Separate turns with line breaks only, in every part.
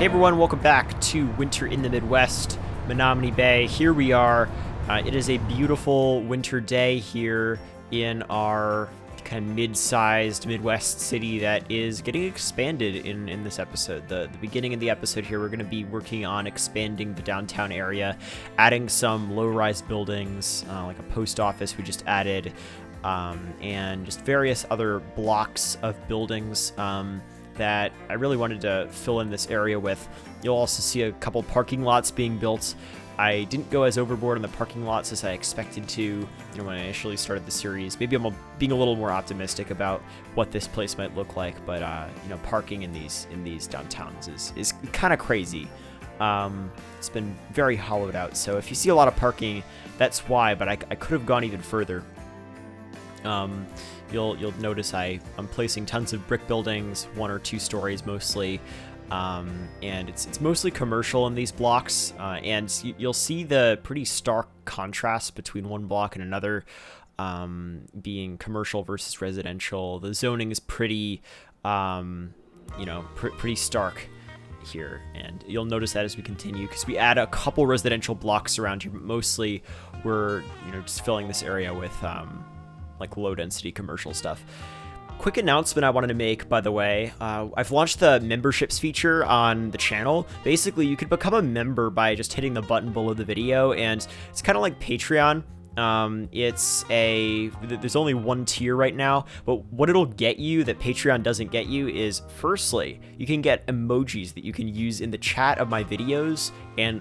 Hey everyone, welcome back to Winter in the Midwest, Menominee Bay. Here we are. It is a beautiful winter day here in our kind of mid-sized Midwest city that is getting expanded in this episode. The beginning of the episode here, we're going to be working on expanding the downtown area, adding some low-rise buildings, like a post office we just added, and just various other blocks of buildings that I really wanted to fill in this area with. You'll also see a couple parking lots being built. I didn't go as overboard in the parking lots as I expected to, when I initially started the series. Maybe I'm being a little more optimistic about what this place might look like, but parking in these downtowns is kind of crazy. It's been very hollowed out, so if you see a lot of parking, that's why. But I could have gone even further. You'll notice I'm placing tons of brick buildings, 1 or 2 stories mostly, and it's mostly commercial in these blocks, and you'll see the pretty stark contrast between one block and another, being commercial versus residential. The zoning is pretty, pretty stark here, and you'll notice that as we continue, because we add a couple residential blocks around here, but mostly we're just filling this area with like low density commercial stuff. Quick announcement I wanted to make, by the way. I've launched the memberships feature on the channel. Basically, you could become a member by just hitting the button below the video, and it's kind of like Patreon. There's only one tier right now, but what it'll get you that Patreon doesn't get you is, firstly, you can get emojis that you can use in the chat of my videos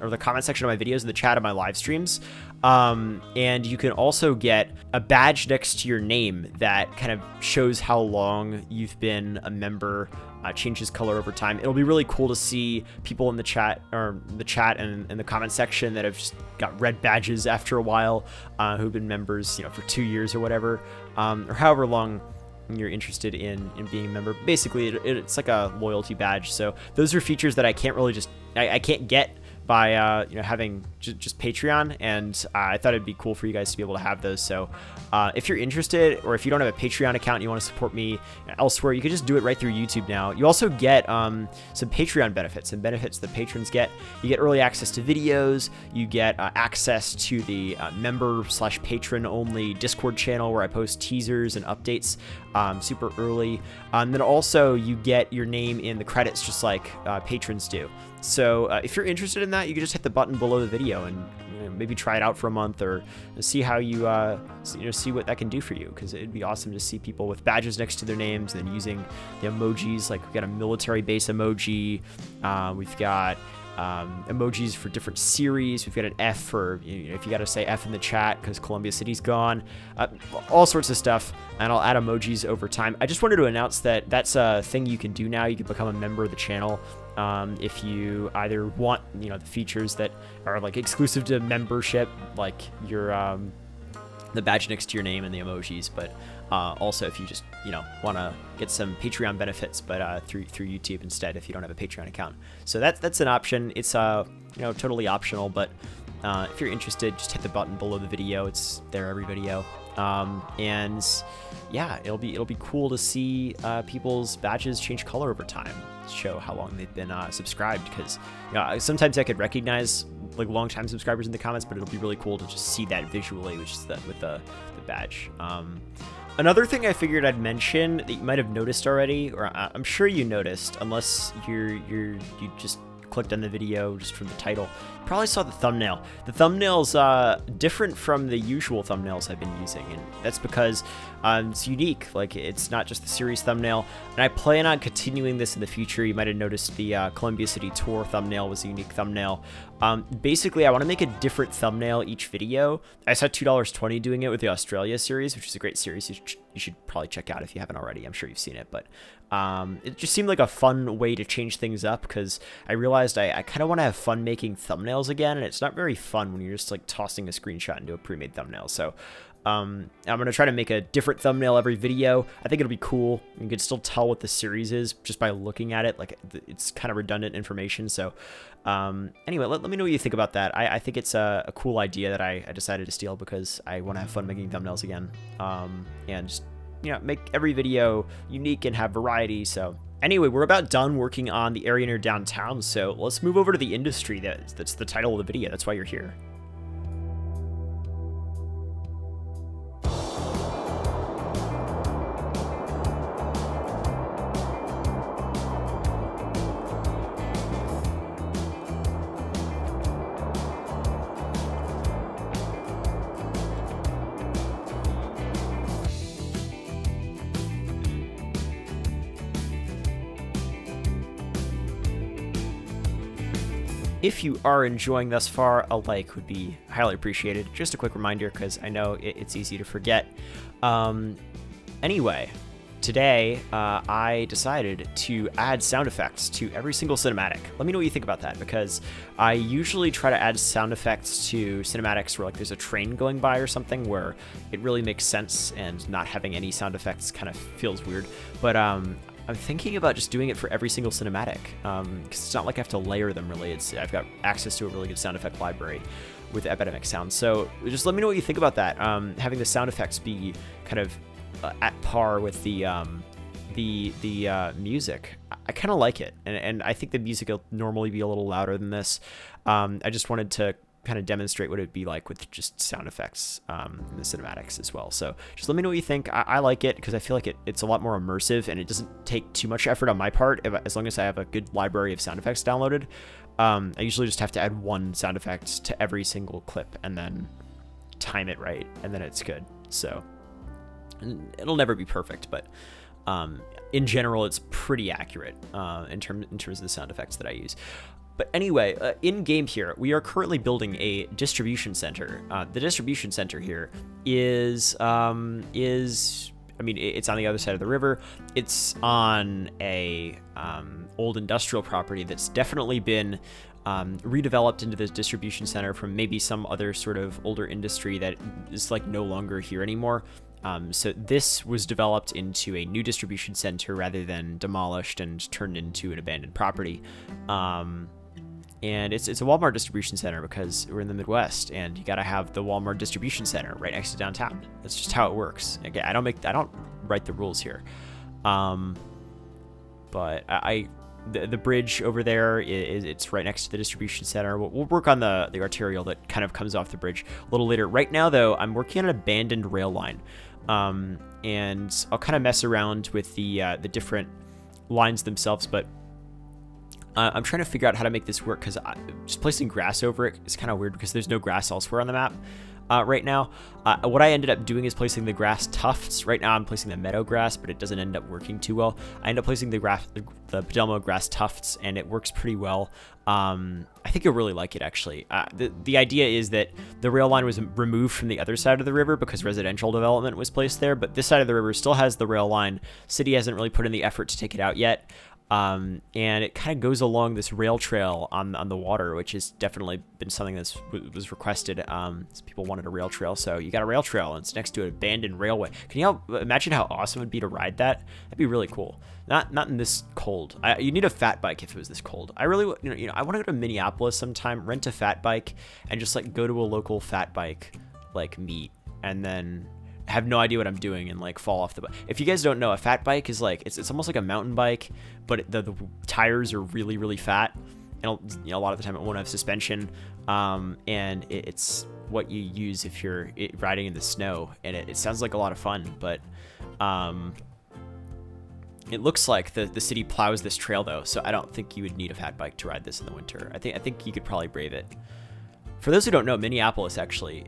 or the comment section of my videos and the chat of my live streams. And you can also get a badge next to your name that kind of shows how long you've been a member. Changes color over time. It'll be really cool to see people in the chat and the comment section that have just got red badges after a while, who've been members, for 2 years or whatever, or however long you're interested in being a member. Basically, it's like a loyalty badge. So those are features that I can't really I can't get by having just Patreon, and I thought it'd be cool for you guys to be able to have those. So if you're interested, or if you don't have a Patreon account and you want to support me elsewhere, you can just do it right through YouTube now. You also get some Patreon benefits, and benefits that patrons get. You get early access to videos, you get access to the member/patron only Discord channel where I post teasers and updates super early, and then also you get your name in the credits just like patrons do. So if you're interested in that, you can just hit the button below the video and maybe try it out for a month, or see how you see what that can do for you, because it'd be awesome to see people with badges next to their names and then using the emojis. Like, we've got a military base emoji, we've got emojis for different series. We've got an F for, if you got to say F in the chat because Columbia City's gone, all sorts of stuff, and I'll add emojis over time. I just wanted to announce that that's a thing you can do now. You can become a member of the channel if you either want, the features that are like exclusive to membership, like your the badge next to your name and the emojis, but also if you just want to get some Patreon benefits, but through YouTube instead, if you don't have a Patreon account. So that's an option. It's totally optional, but if you're interested, just hit the button below the video. It's there every video. And yeah, it'll be cool to see people's badges change color over time, show how long they've been subscribed, because sometimes I could recognize like long-time subscribers in the comments, but it'll be really cool to just see that visually, which is with the badge. Another thing I figured I'd mention that you might have noticed already, or I'm sure you noticed, unless you just clicked on the video just from the title, you probably saw the thumbnail. The thumbnail's different from the usual thumbnails I've been using, and that's because it's unique. Like, it's not just the series thumbnail, and I plan on continuing this in the future. You might have noticed the Columbia City tour thumbnail was a unique thumbnail. Basically, I want to make a different thumbnail each video. I saw $2.20 doing it with the Australia series, which is a great series. You should probably check out if you haven't already. I'm sure you've seen it, but it just seemed like a fun way to change things up, because I realized I kind of want to have fun making thumbnails again, and it's not very fun when you're just like tossing a screenshot into a pre-made thumbnail. So I'm going to try to make a different thumbnail every video. I think it'll be cool. You can still tell what the series is just by looking at it. Like, it's kind of redundant information. So anyway, let me know what you think about that. I think it's a cool idea that I decided to steal, because I want to have fun making thumbnails again, and just make every video unique and have variety. So Anyway, we're about done working on the area near downtown, so let's move over to the industry. That's the title of the video. That's why you're here. If you are enjoying thus far, a like would be highly appreciated. Just a quick reminder, because I know it's easy to forget. Anyway, today I decided to add sound effects to every single cinematic. Let me know what you think about that, because I usually try to add sound effects to cinematics where like there's a train going by or something, where it really makes sense, and not having any sound effects kind of feels weird. But I'm thinking about just doing it for every single cinematic, because it's not like I have to layer them really. I've got access to a really good sound effect library with Epidemic Sound. So just let me know what you think about that. Having the sound effects be kind of at par with the music. I kind of like it, and I think the music will normally be a little louder than this. I just wanted to kind of demonstrate what it'd be like with just sound effects in the cinematics as well. So just let me know what you think. I like it because I feel like it's a lot more immersive, and it doesn't take too much effort on my part as long as I have a good library of sound effects downloaded. I usually just have to add one sound effect to every single clip and then time it right, and then it's good. So it'll never be perfect, but in general, it's pretty accurate in terms of the sound effects that I use. But anyway, in game here, we are currently building a distribution center. The distribution center here is, I mean, it's on the other side of the river. It's on a old industrial property that's definitely been redeveloped into this distribution center from maybe some other sort of older industry that is like no longer here anymore. So this was developed into a new distribution center rather than demolished and turned into an abandoned property. And it's a Walmart distribution center because we're in the Midwest, and you gotta have the Walmart distribution center right next to downtown. That's just how it works. Again, I don't write the rules here. But the bridge over there it's right next to the distribution center. We'll work on the arterial that kind of comes off the bridge a little later. Right now, though, I'm working on an abandoned rail line, and I'll kind of mess around with the different lines themselves, but I'm trying to figure out how to make this work, because just placing grass over it is kind of weird because there's no grass elsewhere on the map right now. What I ended up doing is placing the grass tufts. Right now I'm placing the meadow grass, but it doesn't end up working too well. I end up placing the Padelmo grass tufts, and it works pretty well. I think you'll really like it, actually. The idea is that the rail line was removed from the other side of the river because residential development was placed there, but this side of the river still has the rail line. City hasn't really put in the effort to take it out yet. And it kind of goes along this rail trail on the water, which has definitely been something that was requested. People wanted a rail trail, so you got a rail trail, and it's next to an abandoned railway. Can you imagine how awesome it would be to ride that? That'd be really cool. Not in this cold. You need a fat bike if it was this cold. I really, I want to go to Minneapolis sometime, rent a fat bike, and just like go to a local fat bike like meet, and then have no idea what I'm doing and like fall off the bike. If you guys don't know, a fat bike is like it's almost like a mountain bike, but the tires are really, really fat, and a lot of the time it won't have suspension, and it's what you use if you're riding in the snow, and it sounds like a lot of fun, but it looks like the city plows this trail though, so I don't think you would need a fat bike to ride this in the winter. I think you could probably brave it. For those who don't know, Minneapolis actually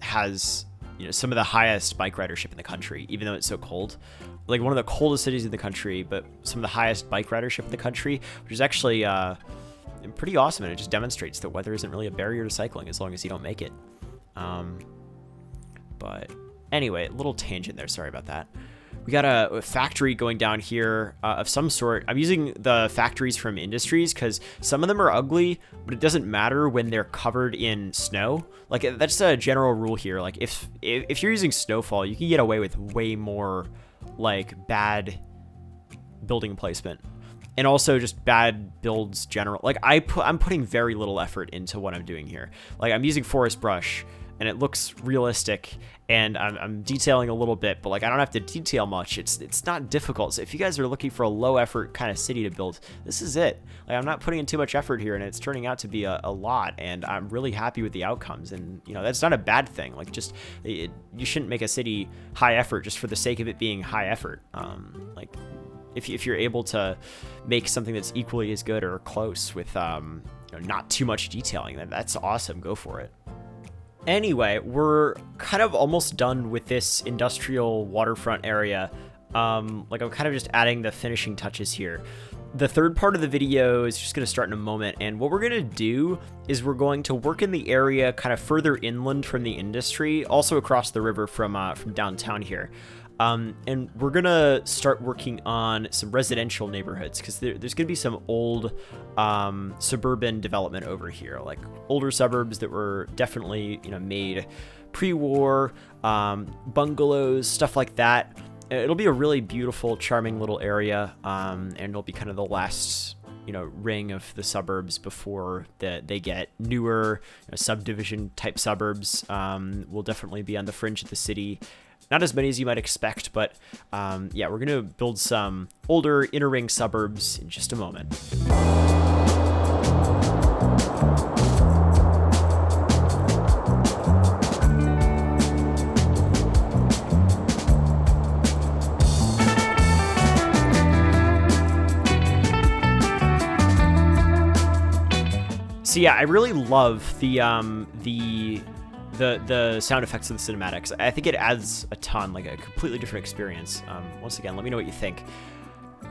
has some of the highest bike ridership in the country, even though it's so cold. Like one of the coldest cities in the country, but some of the highest bike ridership in the country, which is actually pretty awesome, and it just demonstrates that weather isn't really a barrier to cycling as long as you don't make it. But anyway, a little tangent there, sorry about that. We got a factory going down here of some sort. I'm using the factories from industries because some of them are ugly, but it doesn't matter when they're covered in snow. Like that's a general rule here. Like if you're using snowfall, you can get away with way more like bad building placement, and also just bad builds general. Like I'm putting very little effort into what I'm doing here. Like I'm using forest brush and it looks realistic, and I'm detailing a little bit, but like I don't have to detail much. It's not difficult. So if you guys are looking for a low effort kind of city to build, this is it. Like I'm not putting in too much effort here, and it's turning out to be a lot, and I'm really happy with the outcomes. And you know, that's not a bad thing. Like just you shouldn't make a city high effort just for the sake of it being high effort. Like if you're able to make something that's equally as good or close with not too much detailing, then that's awesome. Go for it. Anyway, we're kind of almost done with this industrial waterfront area. Like I'm kind of just adding the finishing touches here. The third part of the video is just going to start in a moment, and what we're going to do is we're going to work in the area kind of further inland from the industry, also across the river from downtown here. And we're going to start working on some residential neighborhoods, because there's going to be some old suburban development over here, like older suburbs that were definitely made pre-war, bungalows, stuff like that. It'll be a really beautiful, charming little area, and it'll be kind of the last ring of the suburbs before they get newer subdivision type suburbs. Will definitely be on the fringe of the city. Not as many as you might expect, but yeah, we're going to build some older inner ring suburbs in just a moment. So yeah, I really love the sound effects of the cinematics. I think it adds a ton, like a completely different experience. Once again, let me know what you think.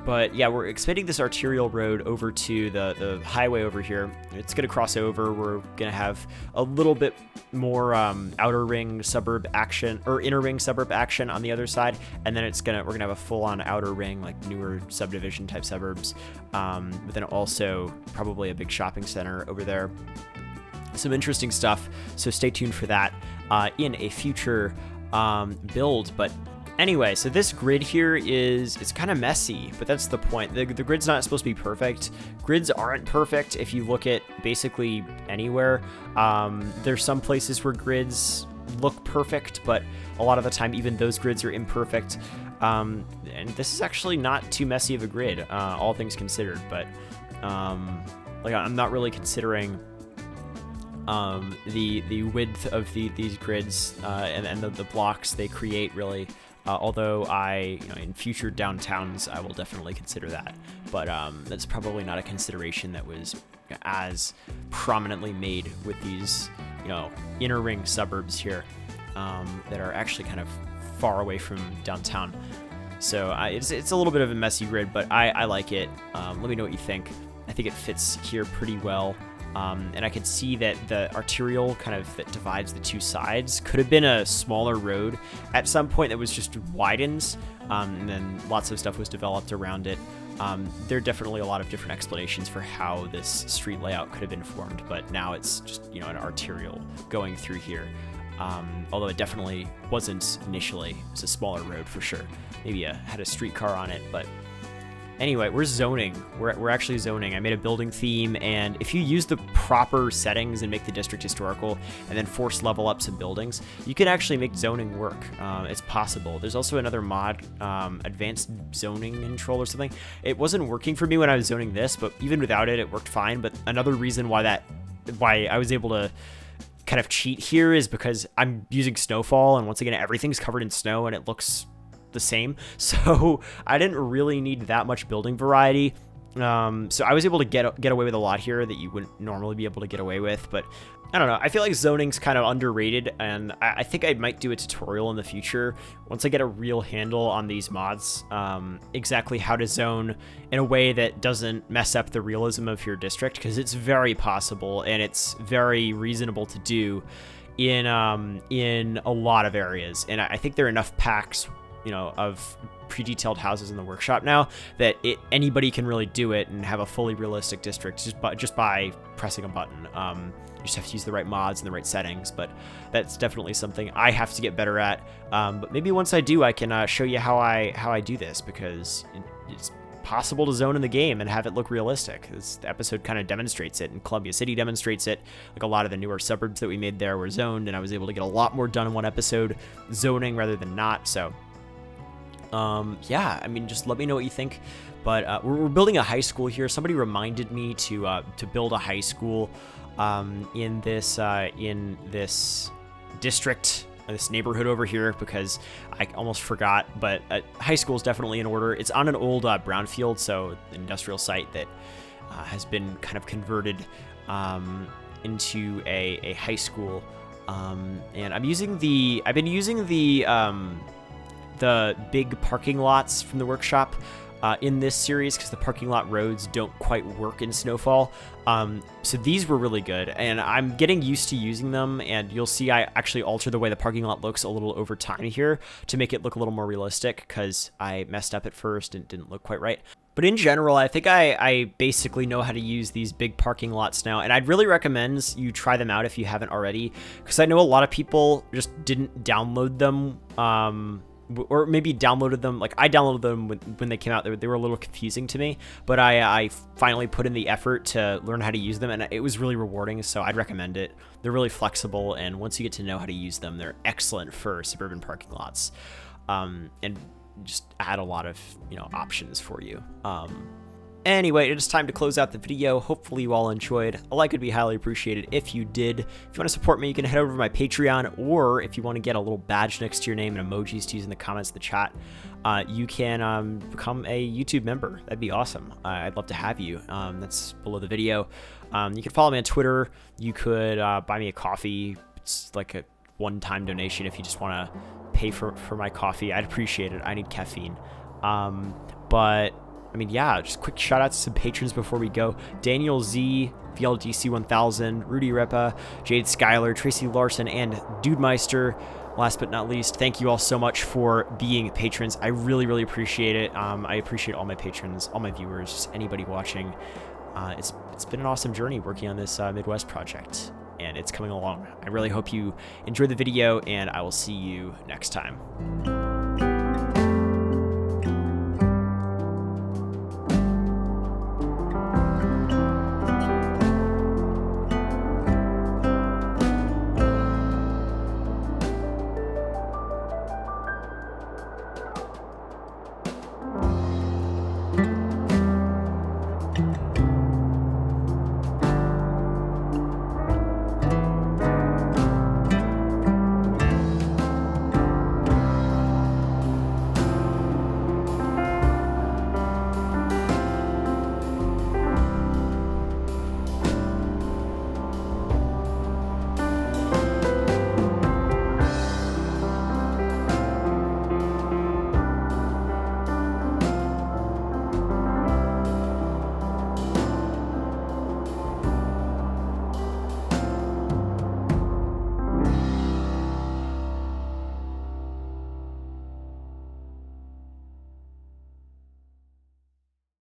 But yeah, we're expanding this arterial road over to the highway over here. It's going to cross over. We're going to have a little bit more outer ring suburb action, or inner ring suburb action on the other side, and then we're gonna have a full-on outer ring, like newer subdivision type suburbs. But then also probably a big shopping center over there. Some interesting stuff, so stay tuned for that in a future build. But anyway, so this grid here it's kind of messy, but that's the point. The grid's not supposed to be perfect. Grids aren't perfect if you look at basically anywhere. There's some places where grids look perfect, but a lot of the time even those grids are imperfect. And this is actually not too messy of a grid, all things considered. But like I'm not really considering the width of these grids and the blocks they create, really. Although in future downtowns, I will definitely consider that. But that's probably not a consideration that was as prominently made with these, inner ring suburbs here that are actually kind of far away from downtown. So it's a little bit of a messy grid, but I like it. Let me know what you think. I think it fits here pretty well. And I could see that the arterial that divides the two sides could have been a smaller road at some point that was just widened, and then lots of stuff was developed around it. There are definitely a lot of different explanations for how this street layout could have been formed, but now it's just, an arterial going through here. Although it definitely wasn't initially. It was a smaller road for sure. Maybe had a streetcar on it, but anyway, we're zoning. We're actually zoning. I made a building theme, and if you use the proper settings and make the district historical and then force level up some buildings, you can actually make zoning work. It's possible. There's also another mod, advanced zoning control or something. It wasn't working for me when I was zoning this, but even without it, it worked fine. But another reason why I was able to kind of cheat here is because I'm using snowfall, and once again, everything's covered in snow and it looks the same, so I didn't really need that much building variety. So I was able to get away with a lot here that you wouldn't normally be able to get away with. But I don't know, I feel like zoning's kind of underrated, and I think I might do a tutorial in the future once I get a real handle on these mods, exactly how to zone in a way that doesn't mess up the realism of your district, because it's very possible and it's very reasonable to do in a lot of areas. And I think there are enough packs of pre-detailed houses in the workshop now that anybody can really do it and have a fully realistic district just by pressing a button. You just have to use the right mods and the right settings, but that's definitely something I have to get better at. But maybe once I do, I can show you how I do this, because it's possible to zone in the game and have it look realistic. This episode kind of demonstrates it, and Columbia City demonstrates it. Like, a lot of the newer suburbs that we made there were zoned, and I was able to get a lot more done in one episode zoning rather than not. So yeah, I mean, just let me know what you think. But we're building a high school here. Somebody reminded me to build a high school in this district, this neighborhood over here, because I almost forgot. But high school is definitely in order. It's on an old brownfield, so an industrial site that has been kind of converted into a high school. And I've been using the big parking lots from the workshop in this series, because the parking lot roads don't quite work in snowfall. So these were really good, and I'm getting used to using them, and you'll see I actually alter the way the parking lot looks a little over time here to make it look a little more realistic, because I messed up at first and it didn't look quite right. But in general, I think I basically know how to use these big parking lots now, and I'd really recommend you try them out if you haven't already, because I know a lot of people just didn't download them, or maybe downloaded them. Like, I downloaded them when they came out. They were a little confusing to me, but I finally put in the effort to learn how to use them, and it was really rewarding, so I'd recommend it. They're really flexible, and once you get to know how to use them, they're excellent for suburban parking lots, and just add a lot of, options for you. Anyway, it is time to close out the video. Hopefully you all enjoyed. A like would be highly appreciated if you did. If you want to support me, you can head over to my Patreon, or if you want to get a little badge next to your name and emojis to use in the comments of the chat, you can become a YouTube member. That'd be awesome. I'd love to have you. That's below the video. You can follow me on Twitter. You could buy me a coffee. It's like a one-time donation if you just want to pay for my coffee. I'd appreciate it. I need caffeine. But I mean, yeah, just quick shout outs to some patrons before we go. Daniel Z, VLDC 1000, Rudy Repa, Jade Schuyler, Tracy Larson, and Dude Meister. Last but not least, thank you all so much for being patrons. I really, really appreciate it. I appreciate all my patrons, all my viewers, just anybody watching. It's been an awesome journey working on this Midwest project, and it's coming along. I really hope you enjoyed the video, and I will see you next time.